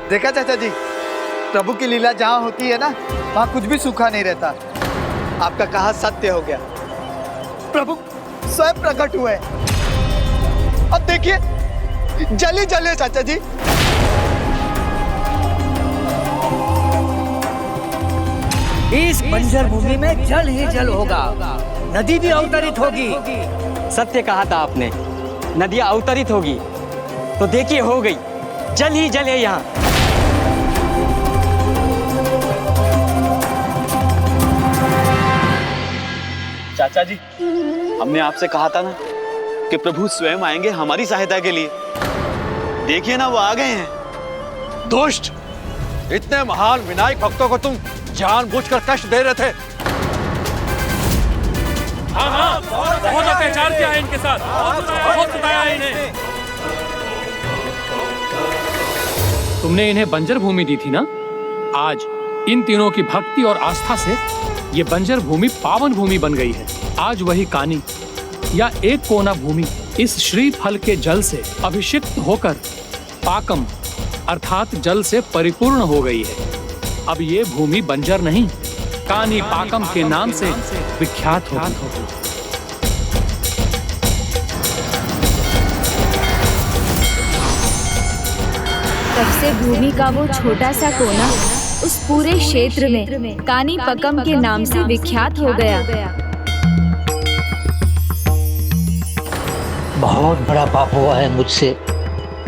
देखा चाचा जी, प्रभु की लीला जहाँ होती है ना, वहाँ कुछ भी सूखा नहीं रहता। आपका कहा सत्य हो गया, प्रभु स्वयं प्रकट हुए। अब देखिए जल ही जल है चाचा जी। इस बंजर भूमि में जल ही जल होगा, नदी भी अवतरित होगी। सत्य कहा था आपने, नदियां अवतरित होगी। तो देखिए हो गई, जल ही जल है यहाँ। चाचा जी, हमने आपसे कहा था ना कि प्रभु स्वयं आएंगे हमारी सहायता के लिए। देखिए ना, वो आ गए हैं। दुष्ट! इतने महान विनायक भक्तों को तुम जानबूझकर कष्ट दे रहे थे। हाँ, बहुत अत्याचार किया है इनके साथ, बहुत सताया है इन्हें। तुमने इन्हें बंजर भूमि दी थी ना? आज इन तीनों की भक्ति और आस्था से ये बंजर भूमि पावन भूमि बन गई है। आज वही कानी या एक कोना भूमि इस श्री फल के जल से अभिषिक्त होकर पाकम अर्थात जल से परिपूर्ण हो गई है। अब ये भूमि बंजर नहीं, कानी पाकम के नाम से विख्यात होगी। तब से भूमि का वो छोटा सा कोना उस पूरे क्षेत्र में कानी पकम के नाम से विख्यात हो गया। बहुत बड़ा पाप हुआ है मुझसे,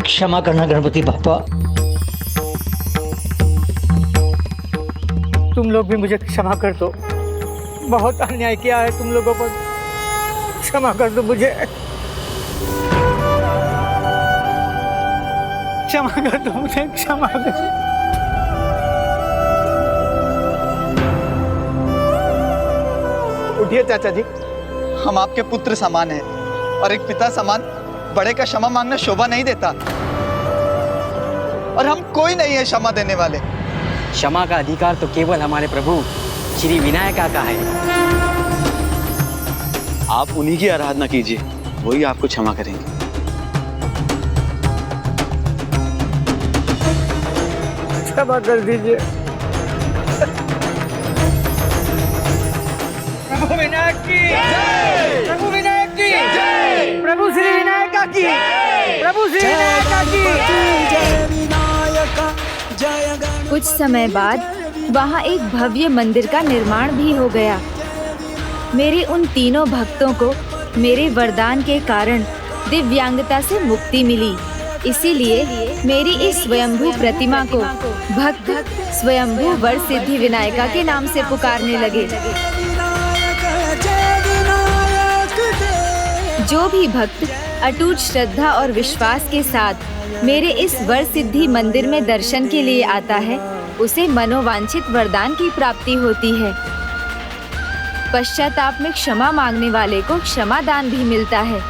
क्षमा करना गणपति बाप्पा। तुम लोग भी मुझे क्षमा कर दो, बहुत अन्याय किया है तुम लोगों पर, क्षमा कर दो मुझे, क्षमा कर दो मुझे, क्षमा कर दो। उठिए चाचा जी, हम आपके पुत्र समान हैं और एक पिता समान बड़े का क्षमा मांगना शोभा नहीं देता, और हम कोई नहीं है क्षमा देने वाले। क्षमा का अधिकार तो केवल हमारे प्रभु श्री विनायका का है। आप उन्हीं की आराधना कीजिए, वही आपको क्षमा करेंगे। क्षमा कर दीजिए। प्रभु विनायक की जय, प्रभु विनायक की जय, प्रभु श्री विनायका की, प्रभु श्री विनायका की। कुछ समय बाद वहाँ एक भव्य मंदिर का निर्माण भी हो गया। मेरे उन तीनों भक्तों को मेरे वरदान के कारण दिव्यांगता से मुक्ति मिली। इसीलिए मेरी इस स्वयंभू प्रतिमा को भक्त स्वयंभू वर सिद्धि विनायका के नाम से पुकारने लगे। जो भी भक्त अटूट श्रद्धा और विश्वास के साथ मेरे इस वर सिद्धि मंदिर में दर्शन के लिए आता है, उसे मनोवांछित वरदान की प्राप्ति होती है। पश्चाताप में क्षमा मांगने वाले को क्षमा दान भी मिलता है,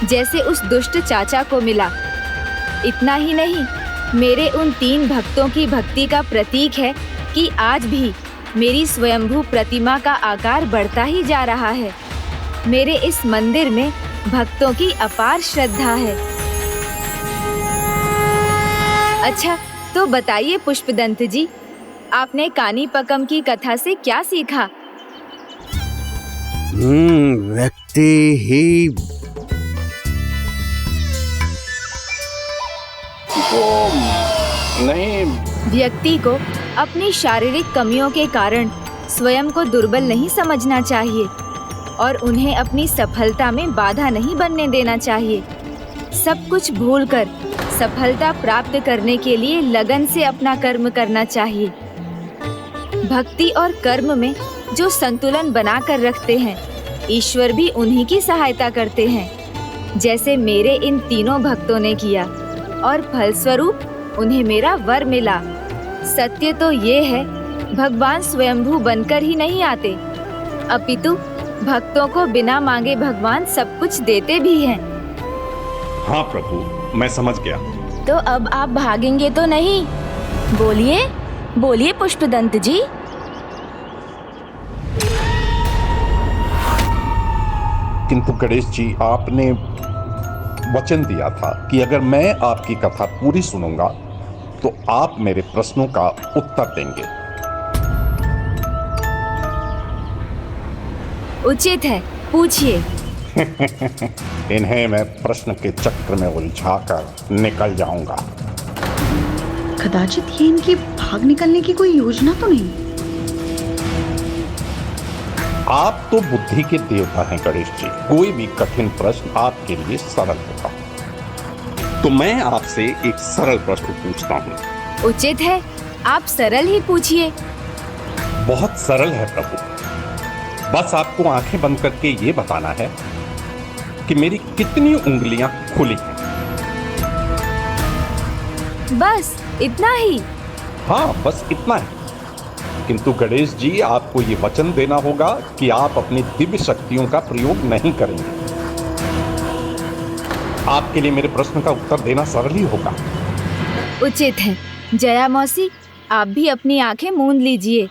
जैसे उस दुष्ट चाचा को मिला। इतना ही नहीं, मेरे उन तीन भक्तों की भक्ति का प्रतीक है कि आज भी मेरी स्वयंभू प्रतिमा का आकार बढ़ता ही जा रहा है। मेरे इस मंदिर में भक्तों की अपार श्रद्धा है। अच्छा, तो बताइए पुष्पदंत जी, आपने कानी पकम की कथा से क्या सीखा? व्यक्ति ही नहीं, व्यक्ति को अपनी शारीरिक कमियों के कारण स्वयं को दुर्बल नहीं समझना चाहिए और उन्हें अपनी सफलता में बाधा नहीं बनने देना चाहिए। सब कुछ भूलकर सफलता प्राप्त करने के लिए लगन से अपना कर्म करना चाहिए। भक्ति और कर्म में जो संतुलन बनाकर रखते हैं, ईश्वर भी उन्हीं की सहायता करते हैं, जैसे मेरे इन तीनों भक्तों ने किया, और फलस्वरूप उन्हें मेरा वर मिला। सत्य तो ये है, भगवान स्वयंभू बनकर ही नहीं आते, अपितु भक्तों को बिना मांगे भगवान सब कुछ देते भी हैं। हाँ प्रभु, मैं समझ गया। तो अब आप भागेंगे तो नहीं? बोलिए बोलिए पुष्पदंत जी। किंतु गणेश जी, आपने वचन दिया था कि अगर मैं आपकी कथा पूरी सुनूंगा तो आप मेरे प्रश्नों का उत्तर देंगे। उचित है, पूछिए। इन्हें मैं प्रश्न के चक्र में उलझाकर निकल जाऊंगा। कदाचित ये इनकी भाग निकलने की कोई योजना तो नहीं। आप तो बुद्धि के देवता हैं गणेश जी। कोई भी कठिन प्रश्न आपके लिए सरल होगा। तो मैं आपसे एक सरल प्रश्न पूछता हूँ। उचित है, आप सरल ही पूछिए। बहुत सरल है प्रभु। बस आपको आंखें बंद करके ये बताना है कि मेरी कितनी उंगलियां खुली हैं। बस इतना ही? हाँ, बस इतना है। किंतु गणेश जी, आपको ये वचन देना होगा कि आप अपनी दिव्य शक्तियों का प्रयोग नहीं करेंगे। आपके लिए मेरे प्रश्न का उत्तर देना सरल ही होगा। उचित है। जया मौसी, आप भी अपनी आंखें मूंद लीजिए।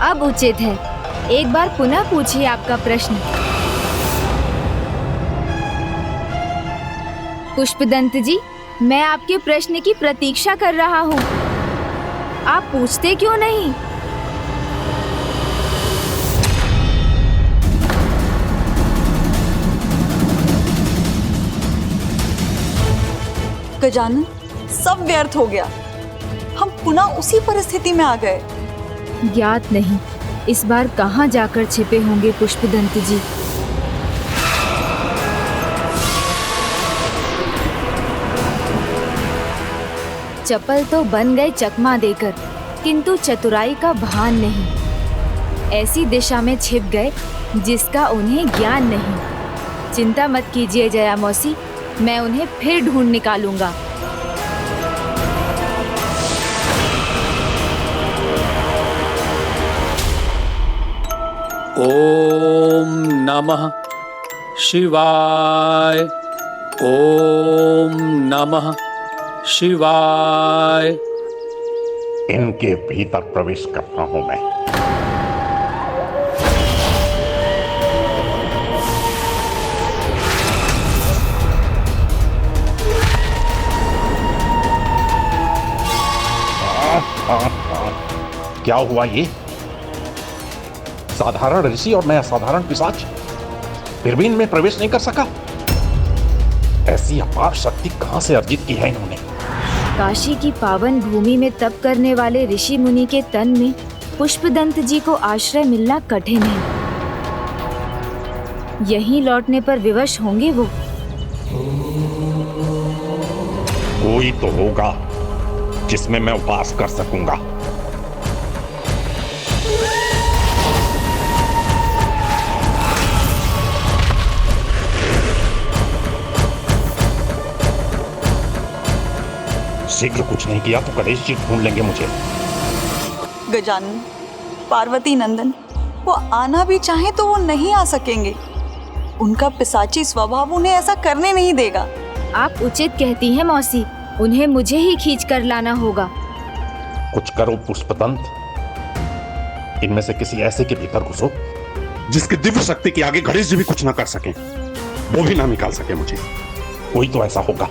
अब उचित है, एक बार पुनः पूछिए आपका प्रश्न। पुष्पदंत जी, मैं आपके प्रश्न की प्रतीक्षा कर रहा हूँ। आप पूछते क्यों नहीं? गजानन, सब व्यर्थ हो गया। हम पुनः उसी परिस्थिति में आ गए। ज्ञात नहीं इस बार कहाँ जाकर छिपे होंगे पुष्पदंत जी। चपल तो बन गए चकमा देकर, किंतु चतुराई का भान नहीं। ऐसी दिशा में छिप गए जिसका उन्हें ज्ञान नहीं। चिंता मत कीजिए जया मौसी, मैं उन्हें फिर ढूंढ निकालूंगा। ओम नमः शिवाय। ओम नमः शिवाय। इनके भीतर प्रवेश करता हूं मैं। क्या हुआ ये? साधारण ऋषि और मैं असाधारण पिशाच, फिर भी इनमें प्रवेश नहीं कर सका। ऐसी अपार शक्ति कहां से अर्जित की है इन्होंने? काशी की पावन भूमि में तप करने वाले ऋषि मुनि के तन में पुष्पदंत जी को आश्रय मिलना कठिन है। यहीं लौटने पर विवश होंगे वो। कोई तो होगा जिसमें मैं वास कर सकूंगा। शीघ्र कुछ नहीं किया तो गणेश जी ढूंढ लेंगे मुझे। गजानन, पार्वती नंदन, वो आना भी चाहे तो वो नहीं आ सकेंगे। उनका पिशाची स्वभाव उन्हें ऐसा करने नहीं देगा। आप उचित कहती हैं मौसी, उन्हें मुझे ही खींच कर लाना होगा। कुछ करो पुष्पदंत, इनमें से किसी ऐसे के भीतर घुसो जिसकी दिव्य शक्ति के आगे गणेश जी भी कुछ ना कर सके, वो भी ना निकाल सके मुझे। कोई तो ऐसा होगा।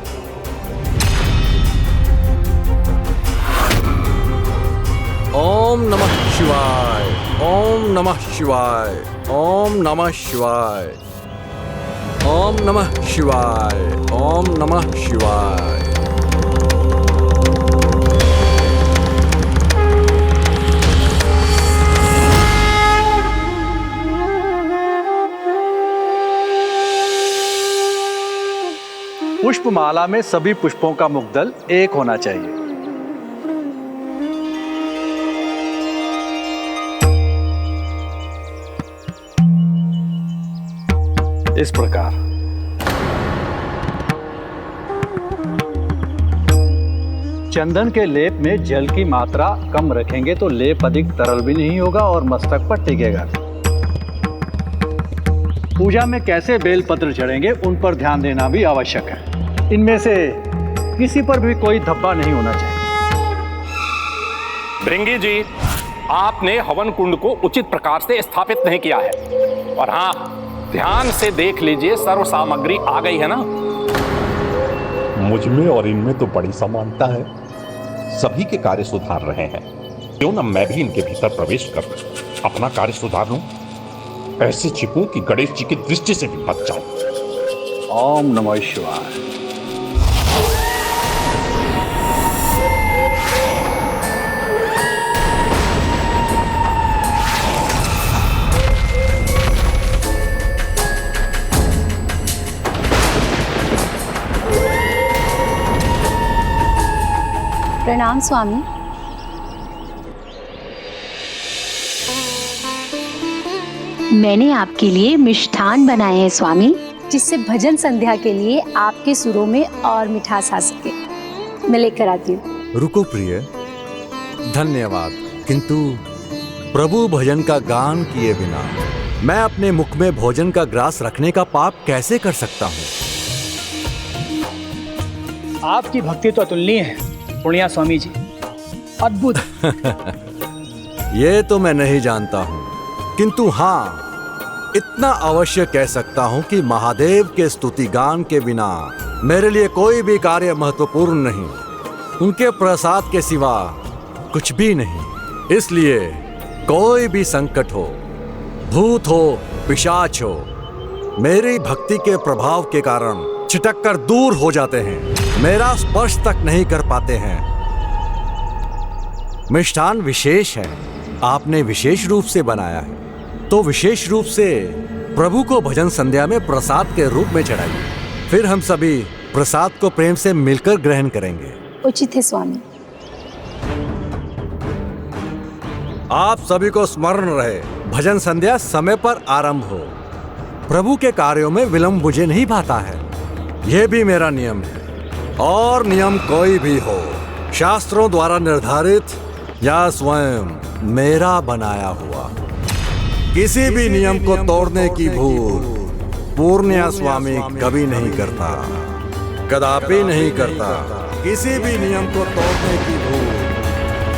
ओम नमः शिवाय। ओम नमः शिवाय। ओम नमः शिवाय। ओम नमः शिवाय। ओम नमः शिवाय। पुष्पमाला में सभी पुष्पों का मुग्दल एक होना चाहिए। इस प्रकार चंदन के लेप में जल की मात्रा कम रखेंगे तो लेप अधिक तरल भी नहीं होगा और मस्तक पर टिकेगा। पूजा में कैसे बेलपत्र चढ़ेंगे उन पर ध्यान देना भी आवश्यक है। इनमें से किसी पर भी कोई धब्बा नहीं होना चाहिए। भृंगी जी, आपने हवन कुंड को उचित प्रकार से स्थापित नहीं किया है। और हाँ, ध्यान से देख लीजिए, सर्व सामग्री आ गई है ना? मुझ में और इनमें तो बड़ी समानता है। सभी के कार्य सुधार रहे हैं, क्यों ना मैं भी इनके भीतर प्रवेश कर अपना कार्य सुधार लूं, ऐसे छिपूं कि गणेश जी की दृष्टि से भी बच जाऊं। ओम नमः शिवाय। प्रणाम स्वामी। मैंने आपके लिए मिष्ठान बनाए हैं स्वामी, जिससे भजन संध्या के लिए आपके सुरों में और मिठास आ सके। मैं लेकर आती हूँ। रुको प्रिय, धन्यवाद, किंतु प्रभु भजन का गान किए बिना मैं अपने मुख में भोजन का ग्रास रखने का पाप कैसे कर सकता हूँ? आपकी भक्ति तो अतुलनीय है पुण्या स्वामी जी, अद्भुत। ये तो मैं नहीं जानता हूँ, किंतु हाँ, इतना अवश्य कह सकता हूँ कि महादेव के स्तुति गान के बिना मेरे लिए कोई भी कार्य महत्वपूर्ण नहीं। उनके प्रसाद के सिवा कुछ भी नहीं। इसलिए कोई भी संकट हो, भूत हो, पिशाच हो, मेरी भक्ति के प्रभाव के कारण छिटक कर दूर हो जाते हैं, मेरा स्पर्श तक नहीं कर पाते हैं। मिष्ठान विशेष है, आपने विशेष रूप से बनाया है, तो विशेष रूप से प्रभु को भजन संध्या में प्रसाद के रूप में चढ़ाइए। फिर हम सभी प्रसाद को प्रेम से मिलकर ग्रहण करेंगे। उचित है स्वामी। आप सभी को स्मरण रहे, भजन संध्या समय पर आरंभ हो। प्रभु के कार्यों में विलंब मुझे नहीं भाता है, यह भी मेरा नियम है। और नियम कोई भी हो, शास्त्रों द्वारा निर्धारित या स्वयं मेरा बनाया हुआ, किसी भी नियम को तोड़ने की भूल पूर्ण्या स्वामी कभी नहीं करता, कदापि नहीं करता। किसी भी नियम को तोड़ने की भूल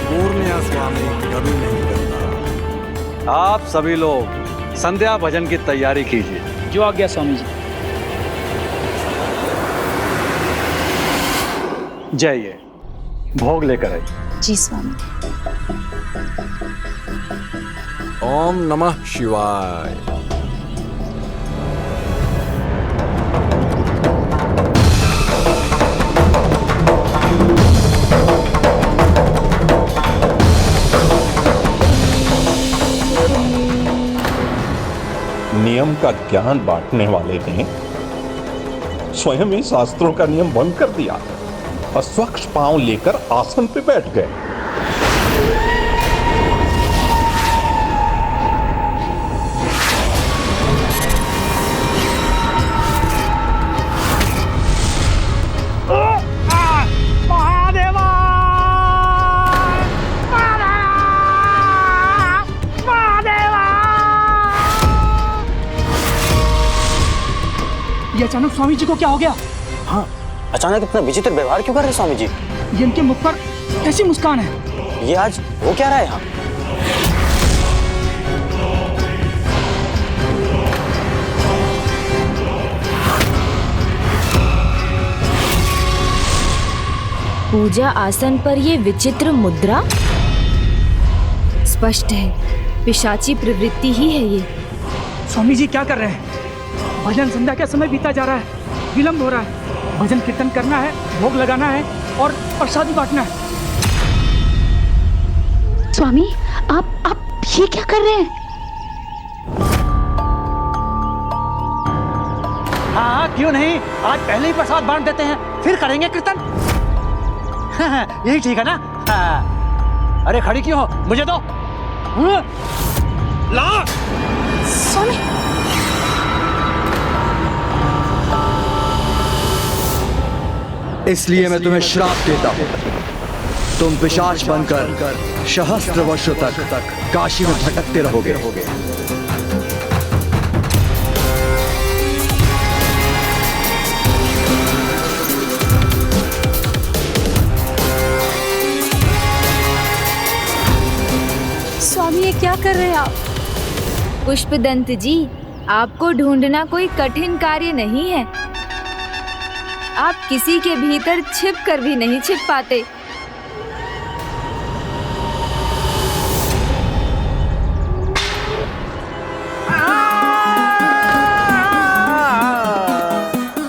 पूर्ण्या स्वामी कभी नहीं करता। आप सभी लोग संध्या भजन की तैयारी कीजिए। जो आज्ञा स्वामी जी। जाइए, भोग लेकर आइए। जी स्वामी। ओम नमः शिवाय। नियम का ज्ञान बांटने वाले ने स्वयं ही शास्त्रों का नियम भंग कर दिया और स्वच्छ पांव लेकर आसन पे बैठ गए। ये अचानक स्वामी जी को क्या हो गया? हाँ, अचानक इतना विचित्र व्यवहार क्यों कर रहे स्वामी जी? ये इनके मुख पर कैसी मुस्कान है? ये आज हो क्या रहा है यहाँ? पूजा आसन पर ये विचित्र मुद्रा, स्पष्ट है पिशाची प्रवृत्ति ही है ये। स्वामी जी क्या कर रहे हैं? भजन संध्या का समय बीता जा रहा है, विलंब हो रहा है। भजन कीर्तन करना है, भोग लगाना है और प्रसाद बांटना है। स्वामी, आप ये क्या कर रहे हैं? हाँ, क्यों नहीं, आज पहले ही प्रसाद बांट देते हैं, फिर करेंगे कीर्तन। यही ठीक है ना? हाँ। अरे खड़ी क्यों हो, मुझे दो। ला। स्वामी, इसलिए मैं तुम्हें श्राप देता हूं, तुम पिशाच बनकर सहस्त्र वर्षों तक काशी में भटकते रहोगे। ये क्या कर रहे हैं आप? पुष्पदंत जी, आपको ढूंढना कोई कठिन कार्य नहीं है। आप किसी के भीतर छिप कर भी नहीं छिप पाते।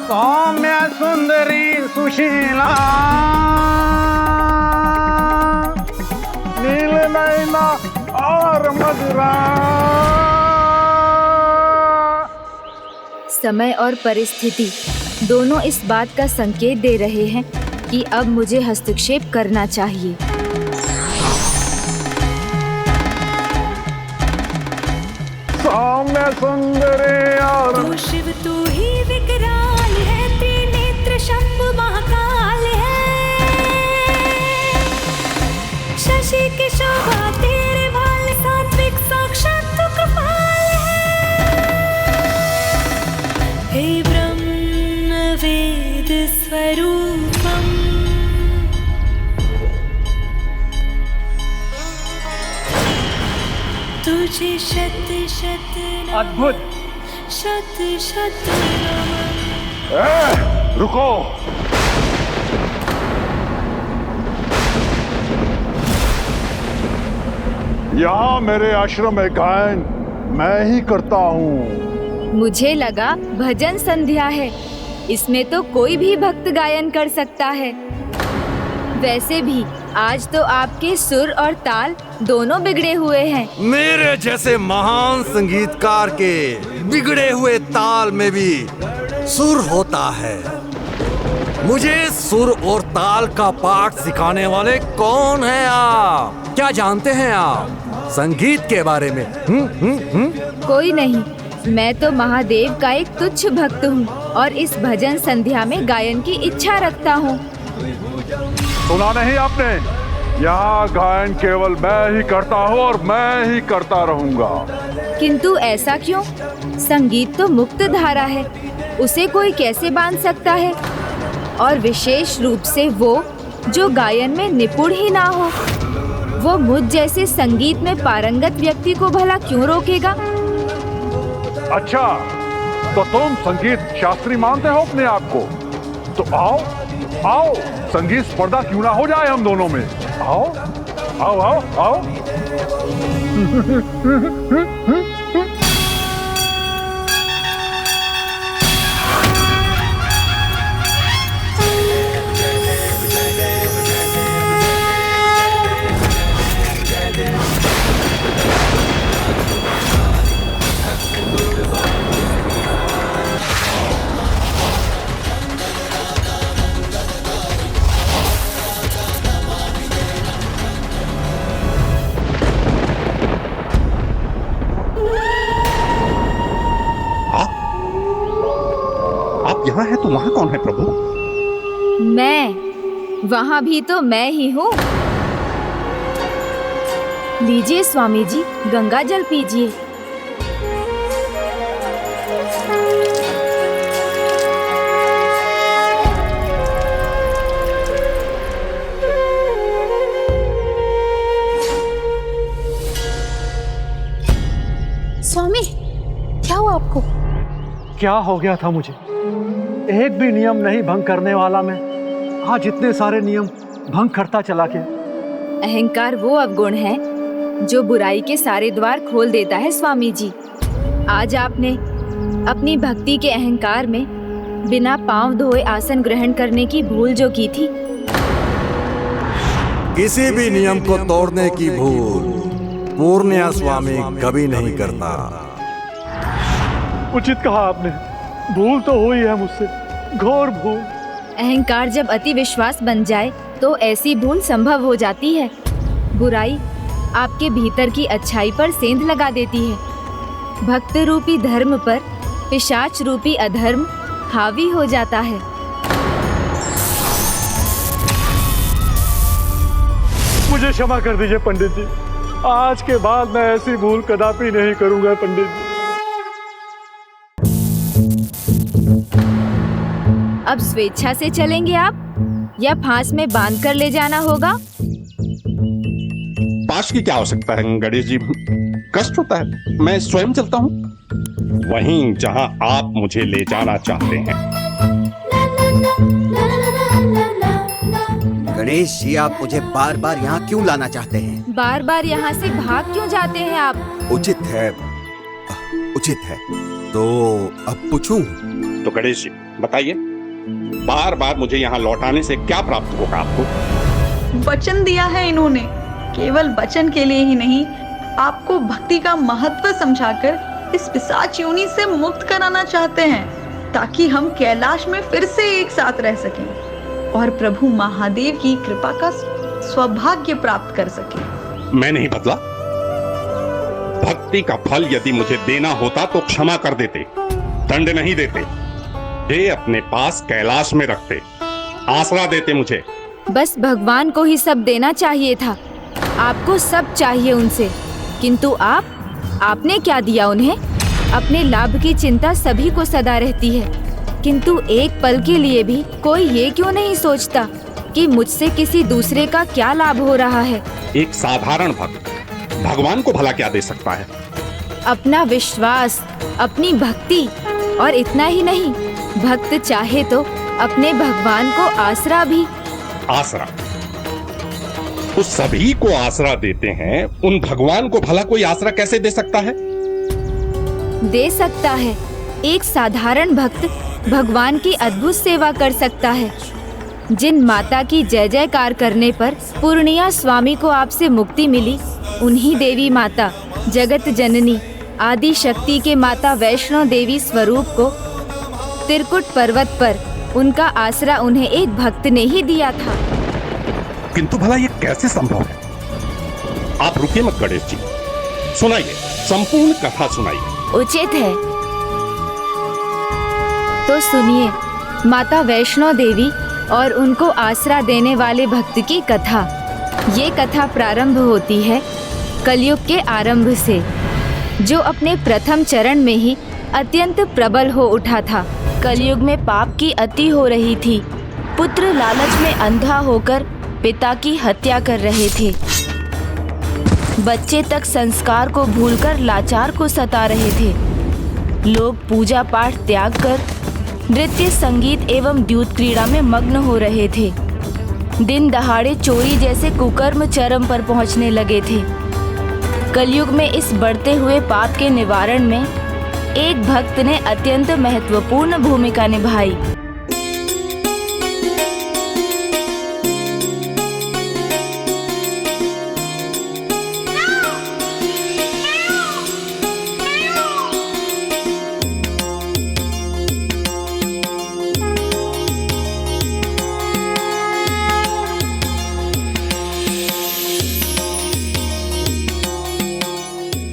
सौम्य सुंदरी सुशीला नील नैना और मधुरा। समय और परिस्थिति दोनों इस बात का संकेत दे रहे हैं कि अब मुझे हस्तक्षेप करना चाहिए। सौम्य सुंदरी और तू शिव तू ही विकराल है, त्रिनेत्र शंभु महाकाल है। शशि की शोभा तेरे भाल, सात्विक साक्षात तू कृपाल है। हे ब्रह्म वेद स्वरूपम, तुझे शत शत अद्भुत। शत शत रुको। यहाँ मेरे आश्रम में गायन मैं ही करता हूँ। मुझे लगा भजन संध्या है, इसमें तो कोई भी भक्त गायन कर सकता है। वैसे भी आज तो आपके सुर और ताल दोनों बिगड़े हुए हैं। मेरे जैसे महान संगीतकार के बिगड़े हुए ताल में भी सुर होता है। मुझे सुर और ताल का पाठ सिखाने वाले कौन हैं आप? क्या जानते हैं आप संगीत के बारे में? कोई नहीं, मैं तो महादेव का एक तुच्छ भक्त हूँ और इस भजन संध्या में गायन की इच्छा रखता हूँ। सुना नहीं आपने? यहाँ गायन केवल मैं ही करता हूँ और मैं ही करता रहूँगा। किंतु ऐसा क्यों? संगीत तो मुक्त धारा है, उसे कोई कैसे बांध सकता है? और विशेष रूप से वो जो गायन में निपुण ही ना हो। वो मुझ जैसे संगीत में पारंगत व्यक्ति को भला क्यों रोकेगा? अच्छा, तो तुम संगीत शास्त्री मानते हो अपने आप को? तो आओ आओ, संगीत स्पर्धा क्यों ना हो जाए हम दोनों में। आओ आओ आओ आओ। यहाँ है तो वहाँ कौन है प्रभु? मैं, वहाँ भी तो मैं ही हूँ। लीजिए स्वामी जी, गंगा जल पीजिए। स्वामी, क्या हुआ आपको? क्या हो गया था मुझे? एक भी नियम नहीं भंग करने वाला मैं आज इतने सारे नियम भंग करता चला गया। अहंकार वो अवगुण है जो बुराई के सारे द्वार खोल देता है स्वामी जी। आज आपने अपनी भक्ति के अहंकार में बिना पांव धोए आसन ग्रहण करने की भूल जो की थी। किसी भी नियम को तोड़ने की भूल पूर्णिया स्वामी कभी नहीं करता। उचित कहा आपने, भूल तो हुई है मुझसे, घोर भूल। अहंकार जब अति विश्वास बन जाए तो ऐसी भूल संभव हो जाती है। बुराई आपके भीतर की अच्छाई पर सेंध लगा देती है। भक्त रूपी धर्म पर पिशाच रूपी अधर्म हावी हो जाता है। मुझे क्षमा कर दीजिए पंडित जी, आज के बाद मैं ऐसी भूल कदापि नहीं करूंगा पंडित जी। अब स्वेच्छा से चलेंगे आप या फांस में बांध कर ले जाना होगा? कैलाश की क्या आवश्यकता है गणेश जी? कष्ट होता है, मैं स्वयं चलता हूँ वहीं जहां आप मुझे ले जाना चाहते हैं। गणेश जी, आप मुझे बार बार यहाँ क्यों लाना चाहते हैं? बार बार यहाँ से भाग क्यों जाते हैं आप? उचित है, उचित है। तो अब पूछूं? तो गणेश जी बताइए, बार बार मुझे यहाँ लौटाने से क्या प्राप्त होगा आपको? वचन दिया है इन्होंने, केवल वचन के लिए ही नहीं, आपको भक्ति का महत्व समझाकर इस पिशाच योनि से मुक्त कराना चाहते हैं, ताकि हम कैलाश में फिर से एक साथ रह सकें और प्रभु महादेव की कृपा का सौभाग्य प्राप्त कर सकें। मैं नहीं बदला। भक्ति का फल यदि मुझे देना होता तो क्षमा कर देते, दंड नहीं देते। ये अपने पास कैलाश में रखते, आसरा देते मुझे। बस भगवान को ही सब देना चाहिए था। आपको सब चाहिए उनसे, किंतु आपने क्या दिया उन्हें? अपने लाभ की चिंता सभी को सदा रहती है, किंतु एक पल के लिए भी कोई ये क्यों नहीं सोचता कि मुझसे किसी दूसरे का क्या लाभ हो रहा है? एक साधारण भक्त भगवान को भला क्या दे सकता है? अपना विश्वास, अपनी भक्ति, और इतना ही नहीं, भक्त चाहे तो अपने भगवान को आसरा भी। आसरा? तो सभी को आसरा देते हैं, उन भगवान को भला कोई आसरा कैसे दे सकता है? दे सकता है। एक साधारण भक्त भगवान की अद्भुत सेवा कर सकता है। जिन माता की जय जयकार करने पर पूर्णिया स्वामी को आपसे मुक्ति मिली, उन्हीं देवी माता जगत जननी आदि शक्ति के माता वैष्णो देवी स्वरूप को त्रिकुट पर्वत पर उनका आसरा उन्हें एक भक्त ने ही दिया था। किंतु भला ये कैसे संभव है? आप रुकिए मत गणेश जी, सुनाइए, संपूर्ण कथा सुनाइए। उचित है, तो सुनिए माता वैष्णो देवी और उनको आसरा देने वाले भक्त की कथा। ये कथा प्रारंभ होती है कलयुग के आरंभ से, जो अपने प्रथम चरण में ही अत्यंत प्रबल हो उठा था। कलयुग में पाप की अति हो रही थी। पुत्र लालच में अंधा होकर पिता की हत्या कर रहे थे। बच्चे तक संस्कार को भूलकर लाचार को सता रहे थे। लोग पूजा पाठ त्याग कर नृत्य, संगीत एवं द्यूत क्रीड़ा में मग्न हो रहे थे। दिन दहाड़े चोरी जैसे कुकर्म चरम पर पहुंचने लगे थे। कलयुग में इस बढ़ते हुए पाप के निवारण में एक भक्त ने अत्यंत महत्वपूर्ण भूमिका निभाई।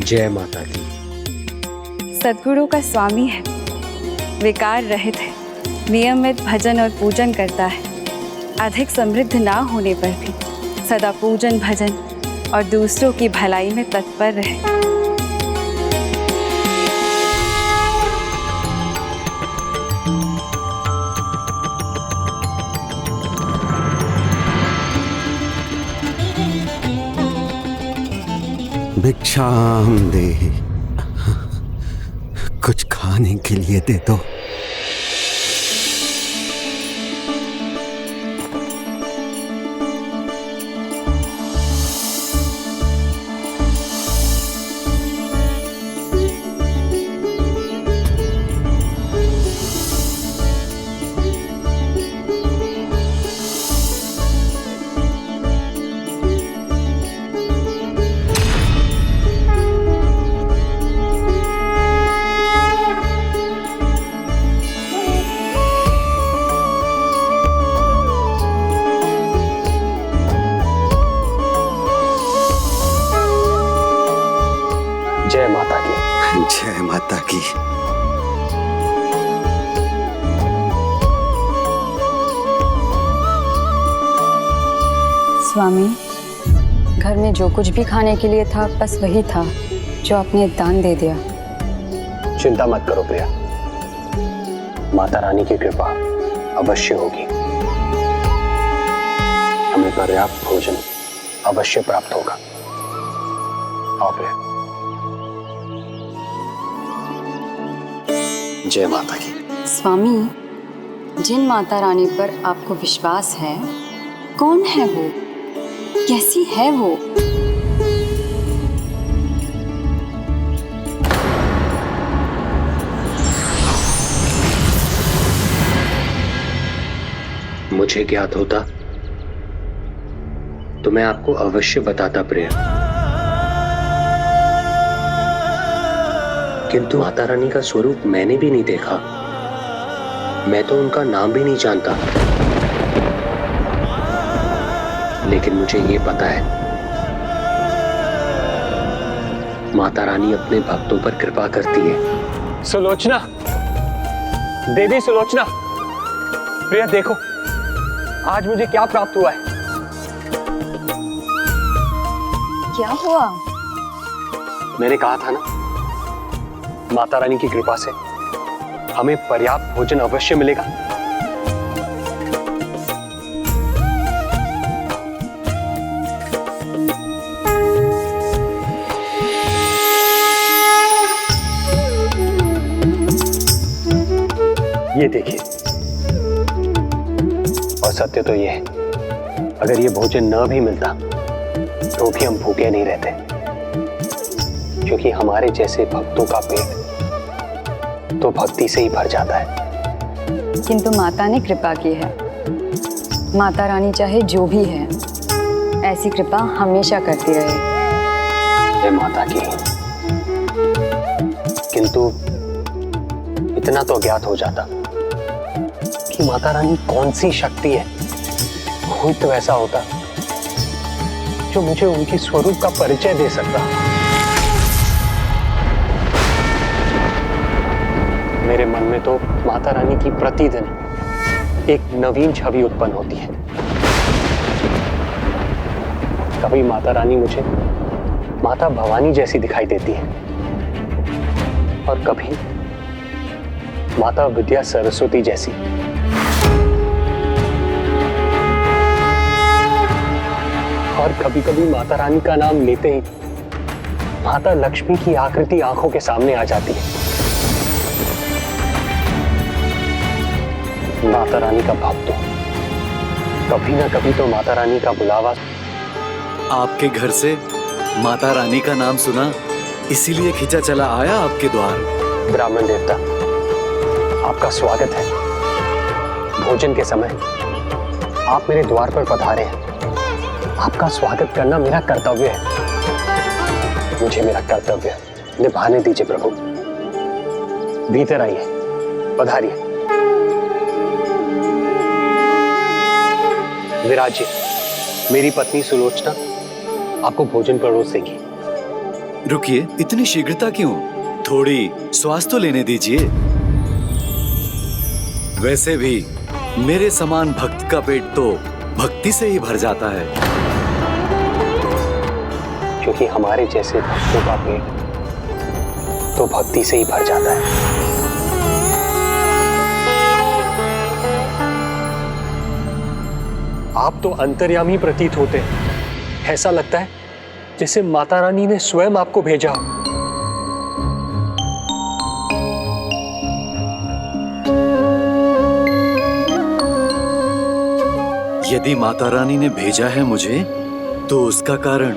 जय माता दी। सद्गुरु का स्वामी है, विकार रहित है, नियमित भजन और पूजन करता है। अधिक समृद्ध ना होने पर भी सदा पूजन भजन और दूसरों की भलाई में तत्पर रहे। भिक्षाम दे, कुछ खाने के लिए दे दो। जय माता की। जय माता की। स्वामी, घर में जो कुछ भी खाने के लिए था बस वही था जो आपने दान दे दिया। चिंता मत करो प्रिया, माता रानी की कृपा अवश्य होगी। हमें पर्याप्त भोजन अवश्य प्राप्त होगा। आओ प्रिया। जय माता की। स्वामी, जिन माता रानी पर आपको विश्वास है, कौन है वो? कैसी है वो? मुझे ज्ञात होता तो मैं आपको अवश्य बताता प्रिया, किंतु माता रानी का स्वरूप मैंने भी नहीं देखा। मैं तो उनका नाम भी नहीं जानता, लेकिन मुझे ये पता है माता रानी अपने भक्तों पर कृपा करती है। सुलोचना, देवी सुलोचना, प्रिया देखो आज मुझे क्या प्राप्त हुआ है। क्या हुआ? मैंने कहा था ना, माता रानी की कृपा से हमें पर्याप्त भोजन अवश्य मिलेगा। ये देखिए, और सत्य तो ये है, अगर ये भोजन न भी मिलता तो भी हम भूखे नहीं रहते, क्योंकि हमारे जैसे भक्तों का पेट तो भक्ति से ही भर जाता है। किंतु माता ने कृपा की है। माता रानी चाहे जो भी है, ऐसी कृपा हमेशा करती रहे। जय माता की। किंतु इतना तो ज्ञात हो जाता कि माता रानी कौन सी शक्ति है, कोई तो ऐसा होता जो मुझे उनके स्वरूप का परिचय दे सकता। मेरे मन में तो माता रानी की प्रतिदिन एक नवीन छवि उत्पन्न होती है। कभी माता रानी मुझे माता भवानी जैसी दिखाई देती है, और कभी माता विद्या सरस्वती जैसी। और कभी कभी माता रानी का नाम लेते ही माता लक्ष्मी की आकृति आंखों के सामने आ जाती है। माता रानी का भक्त हूं, कभी ना कभी तो माता रानी का बुलावा। आपके घर से माता रानी का नाम सुना, इसीलिए खिंचा चला आया आपके द्वार। ब्राह्मण देवता, आपका स्वागत है। भोजन के समय आप मेरे द्वार पर पधारे हैं। आपका स्वागत करना मेरा कर्तव्य है। मुझे मेरा कर्तव्य निभाने दीजिए प्रभु। भीतर आइए, पधारिए। विराजिए, मेरी पत्नी सुलोचना आपको भोजन परोस देगी। रुकिए, इतनी शीघ्रता क्यों? थोड़ी श्वास तो लेने दीजिए। वैसे भी मेरे समान भक्त का पेट तो भक्ति से ही भर जाता है। क्योंकि हमारे जैसे भक्तों का पेट तो भक्ति से ही भर जाता है। आप तो अंतर्यामी प्रतीत होते हैं। ऐसा लगता है जैसे माता रानी ने स्वयं आपको भेजा हो। यदि माता रानी ने भेजा है मुझे, तो उसका कारण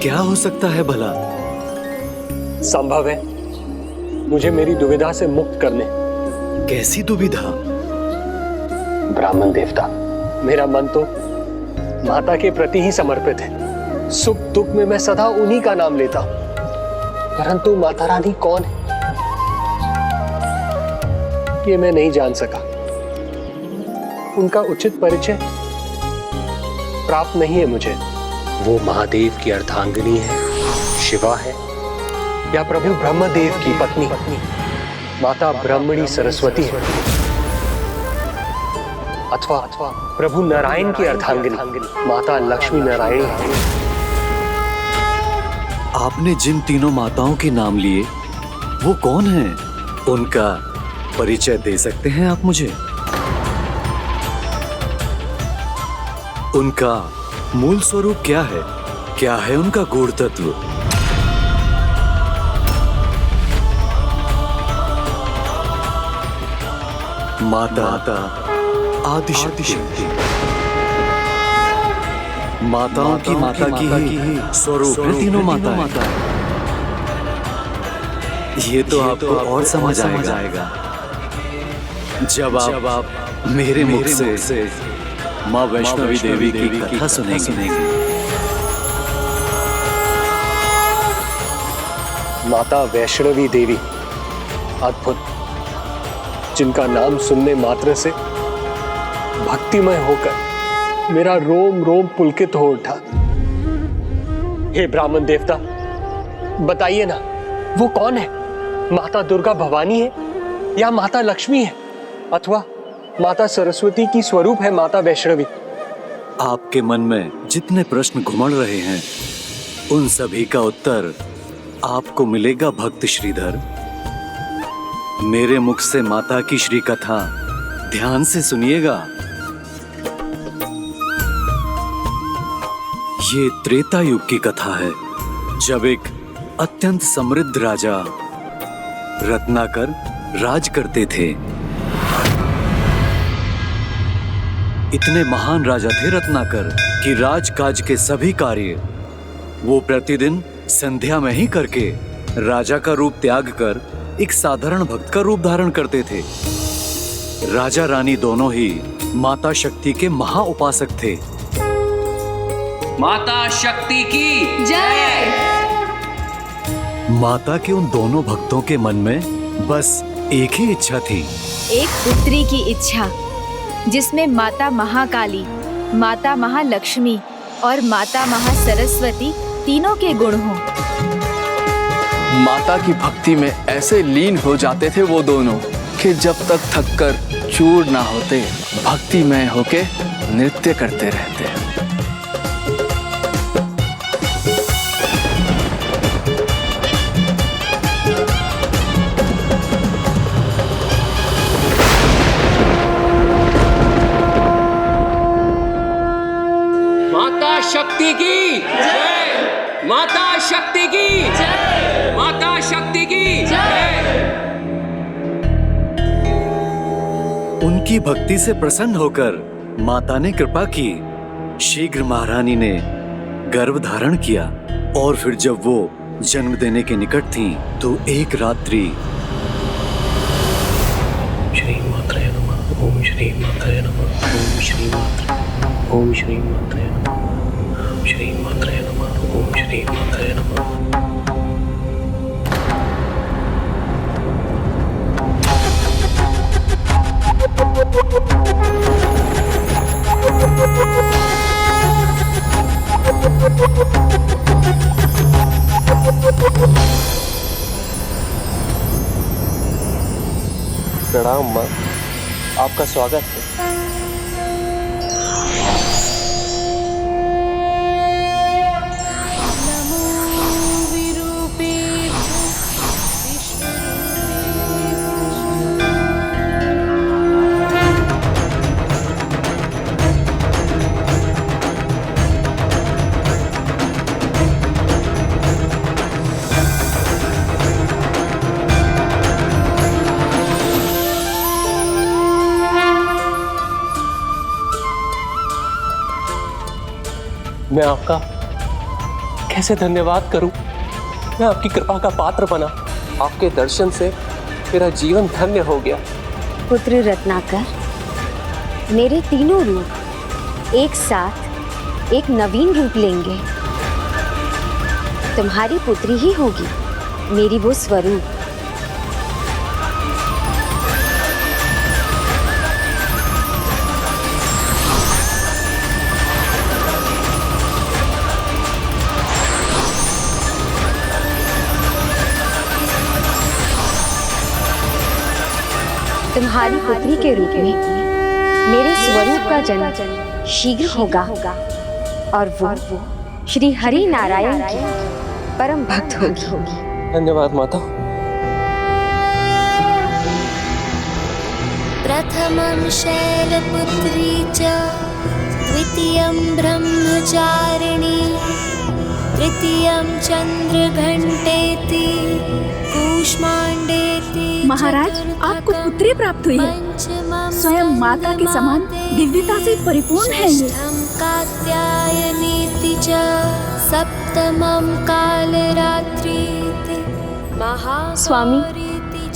क्या हो सकता है भला? संभव है मुझे मेरी दुविधा से मुक्त करने। कैसी दुविधा? ब्राह्मण देवता, मेरा मन तो माता के प्रति ही समर्पित है। सुख दुख में मैं सदा उन्हीं का नाम लेता हूं, परंतु माता रानी कौन है ये मैं नहीं जान सका। उनका उचित परिचय प्राप्त नहीं है मुझे। वो महादेव की अर्धांगिनी है, शिवा है, या प्रभु ब्रह्मदेव की पत्नी माता ब्रह्मणी सरस्वती है, अथवा प्रभु नारायण की अर्धांगिनी माता लक्ष्मी नारायणी है। आपने जिन तीनों माताओं के नाम लिए, वो कौन हैं? उनका परिचय दे सकते हैं आप मुझे? उनका मूल स्वरूप क्या है? क्या है उनका गूढ़ तत्व? माता आदिशक्ति, माताओं की माता की ही स्वरूप है तीनों माताएं। ये तो आपको और समझ आएगा जब आप मेरे मुख से माँ वैष्णवी देवी की कथा सुनेंगे। माता वैष्णवी देवी अद्भुत, जिनका नाम सुनने मात्र से भक्तिमय होकर मेरा रोम रोम पुलकित हो उठा। हे ब्राह्मण देवता, बताइए ना, वो कौन है? माता दुर्गा भवानी है या माता लक्ष्मी है अथवा माता सरस्वती की स्वरूप है माता वैष्णवी? आपके मन में जितने प्रश्न घुमड़ रहे हैं उन सभी का उत्तर आपको मिलेगा भक्त श्रीधर। मेरे मुख से माता की श्री कथा ध्यान से सुनिएगा। ये त्रेता युग की कथा है, जब एक अत्यंत समृद्ध राजा रत्नाकर राज करते थे। इतने महान राजा थे रत्नाकर कि राजकाज के सभी कार्य वो प्रतिदिन संध्या में ही करके राजा का रूप त्याग कर एक साधारण भक्त का रूप धारण करते थे। राजा रानी दोनों ही माता शक्ति के महा उपासक थे। माता शक्ति की जय। माता के उन दोनों भक्तों के मन में बस एक ही इच्छा थी, एक पुत्री की इच्छा, जिसमें माता महाकाली, माता महालक्ष्मी और माता महासरस्वती तीनों के गुण हों। माता की भक्ति में ऐसे लीन हो जाते थे वो दोनों कि जब तक थककर चूर ना होते, भक्तिमय होके नृत्य करते रहते। माता शक्ति की जय। माता शक्ति की जय। माता शक्ति की जय। उनकी भक्ति से प्रसन्न होकर माता ने कृपा की। शीघ्र महारानी ने गर्भ धारण किया और फिर जब वो जन्म देने के निकट थीं, तो एक रात्रि श्री मात्रे नमः, ओम श्री मात्रे नमः, ओम श्री मात्रे, ओम श्री मात्रे नमः, श्री मात्रे नमः, ओम श्री मात्रे नमः। प्रणाम माँ, आपका स्वागत है। मैं आपका कैसे धन्यवाद करूं? मैं आपकी कृपा का पात्र बना। आपके दर्शन से मेरा जीवन धन्य हो गया। पुत्र रत्नाकर, मेरे तीनों रूप एक साथ एक नवीन रूप लेंगे। तुम्हारी पुत्री ही होगी मेरी वो स्वरूप। तुम्हारी पुत्री के रूप में मेरे स्वरूप का जन्म शीघ्र होगा और वो श्री हरि नारायण की परम भक्त होगी। धन्यवाद माता। प्रथमं शैलपुत्री च द्वितीयं ब्रह्मचारिणी तृतीयं चंद्रघंटेति कूष्मांडेति। महाराज, आपको पुत्री प्राप्त हुई है। स्वयं माता के समान दिव्यता से परिपूर्ण है ये। कात्यायनीति च सप्तमं कालरात्रि स्वामी,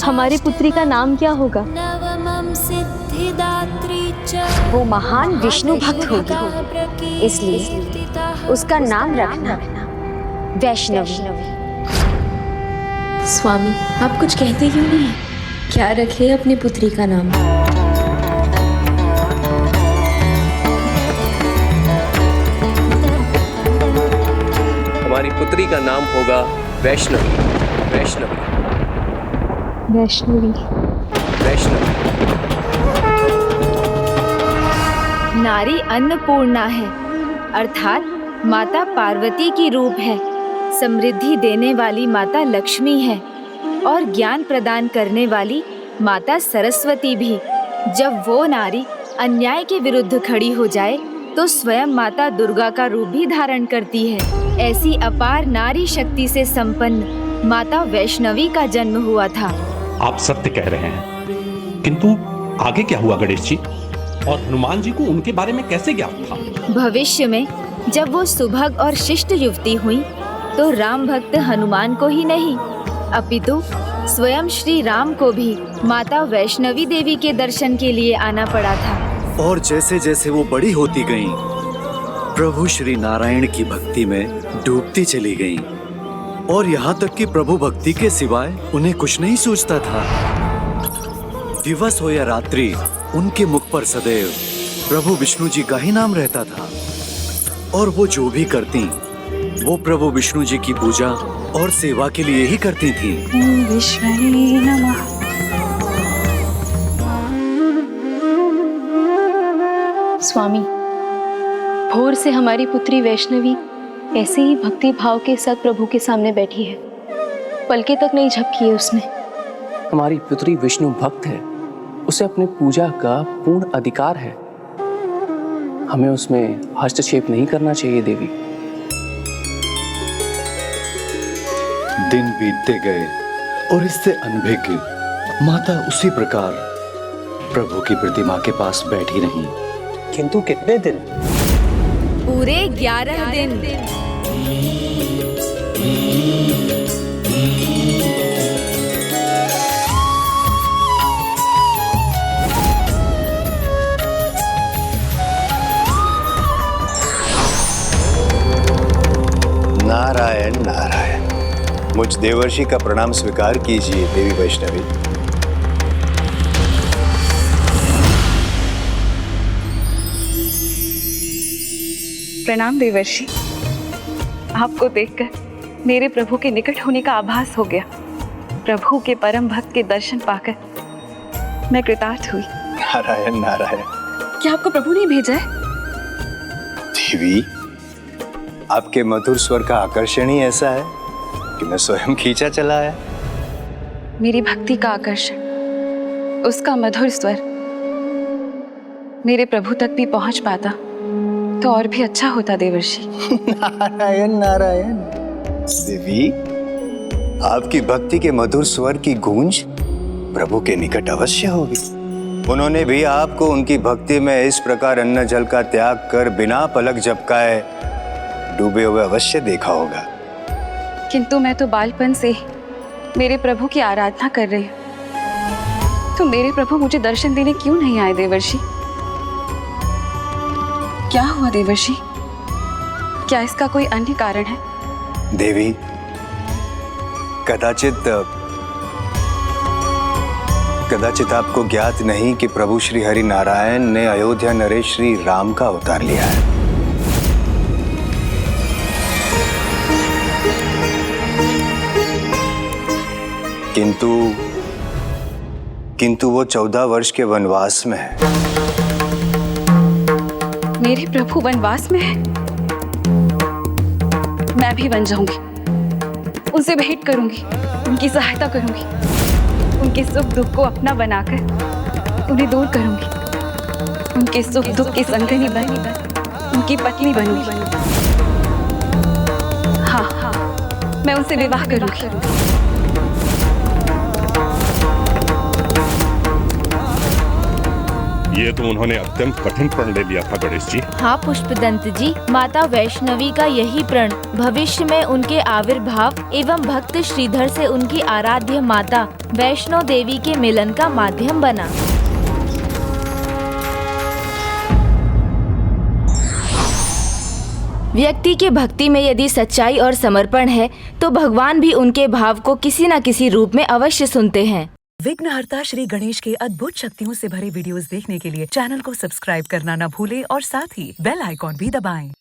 हमारी पुत्री का नाम क्या होगा? नवमं सिद्धिदात्री च। वो महान विष्णु भक्त होगी, इसलिए उसका नाम रखना वैष्णवी। स्वामी, आप कुछ कहते क्यों नहीं? क्या रखे अपनी पुत्री का नाम? हमारी पुत्री का नाम होगा वैष्णवी। वैष्णवी। वैष्णवी। वैष्णवी। नारी अन्नपूर्णा है, अर्थात माता पार्वती की रूप है। समृद्धि देने वाली माता लक्ष्मी है और ज्ञान प्रदान करने वाली माता सरस्वती भी। जब वो नारी अन्याय के विरुद्ध खड़ी हो जाए तो स्वयं माता दुर्गा का रूप भी धारण करती है। ऐसी अपार नारी शक्ति से संपन्न माता वैष्णवी का जन्म हुआ था। आप सत्य कह रहे हैं, किंतु आगे क्या हुआ गणेश जी? और हनुमान जी को उनके बारे में कैसे ज्ञात था? भविष्य में जब वो सुभग और शिष्ट युवती हुई तो राम भक्त हनुमान को ही नहीं अपितु स्वयं श्री राम को भी माता वैष्णवी देवी के दर्शन के लिए आना पड़ा था। और जैसे जैसे वो बड़ी होती गईं, प्रभु श्री नारायण की भक्ति में डूबती चली गईं, और यहाँ तक कि प्रभु भक्ति के सिवाय उन्हें कुछ नहीं सूझता था। दिवस हो या रात्रि उनके मुख पर सदैव प्रभु विष्णु जी का ही नाम रहता था, और वो जो भी करती वो प्रभु विष्णु जी की पूजा और सेवा के लिए ही करती थी। विष्णवे नमः। स्वामी, भोर से हमारी पुत्री वैष्णवी ऐसे ही भक्ति भाव के साथ प्रभु के सामने बैठी है, पलके तक नहीं झपकी है उसने। हमारी पुत्री विष्णु भक्त है, उसे अपनी पूजा का पूर्ण अधिकार है। हमें उसमें हस्तक्षेप नहीं करना चाहिए देवी। दिन बीतते गए और इससे अनभिज्ञ माता उसी प्रकार प्रभु की प्रतिमा के पास बैठी रही। किंतु कितने दिन? पूरे 11 दिन। नारायण नारायण। मुझ देवर्षि का प्रणाम स्वीकार कीजिए देवी वैष्णवी। प्रणाम देवर्षि। आपको देखकर मेरे प्रभु के निकट होने का आभास हो गया। प्रभु के परम भक्त के दर्शन पाकर मैं कृतार्थ हुई। नारायण नारायण। क्या आपको प्रभु ने भेजा है? देवी, आपके मधुर स्वर का आकर्षण ही ऐसा है कि मैं स्वयं खींचा चला आया। मेरी भक्ति का आकर्षण, उसका मधुर स्वर मेरे प्रभु तक भी पहुंच पाता तो और भी अच्छा होता देवर्षि। नारायण नारायण। देवी, आपकी भक्ति के मधुर स्वर की गूंज प्रभु के निकट अवश्य होगी। उन्होंने भी आपको उनकी भक्ति में इस प्रकार अन्न जल का त्याग कर बिना पलक झपकाए डूबे हुए अवश्य देखा होगा। किंतु मैं तो बालपन से मेरे प्रभु की आराधना कर रही हूँ, तो मेरे प्रभु मुझे दर्शन देने क्यों नहीं आए देवर्षि? क्या हुआ देवर्षि? क्या इसका कोई अन्य कारण है? देवी, कदाचित आपको ज्ञात नहीं कि प्रभु श्री हरि नारायण ने अयोध्या नरेश श्री राम का अवतार लिया है। किंतु वो 14 वर्ष के वनवास में है। मेरे प्रभु वनवास में है? मैं भी बन जाऊंगी, उनसे भेंट करूंगी, उनकी सहायता करूंगी, उनके सुख दुख को अपना बनाकर उन्हें दूर करूंगी, उनके सुख दुख की संगनी बन उनकी पत्नी बनूंगी। हाँ, मैं उनसे विवाह करूंगी। इसलिए तो उन्होंने अत्यंत कठिन प्रण ले लिया था गणेश जी। हाँ पुष्पदंत जी, माता वैष्णवी का यही प्रण भविष्य में उनके आविर्भाव एवं भक्त श्रीधर से उनकी आराध्य माता वैष्णो देवी के मिलन का माध्यम बना। व्यक्ति के भक्ति में यदि सच्चाई और समर्पण है तो भगवान भी उनके भाव को किसी न किसी रूप में अवश्य सुनते हैं। विघ्नहर्ता श्री गणेश के अद्भुत शक्तियों से भरे वीडियोस देखने के लिए चैनल को सब्सक्राइब करना न भूलें और साथ ही बेल आइकॉन भी दबाएं।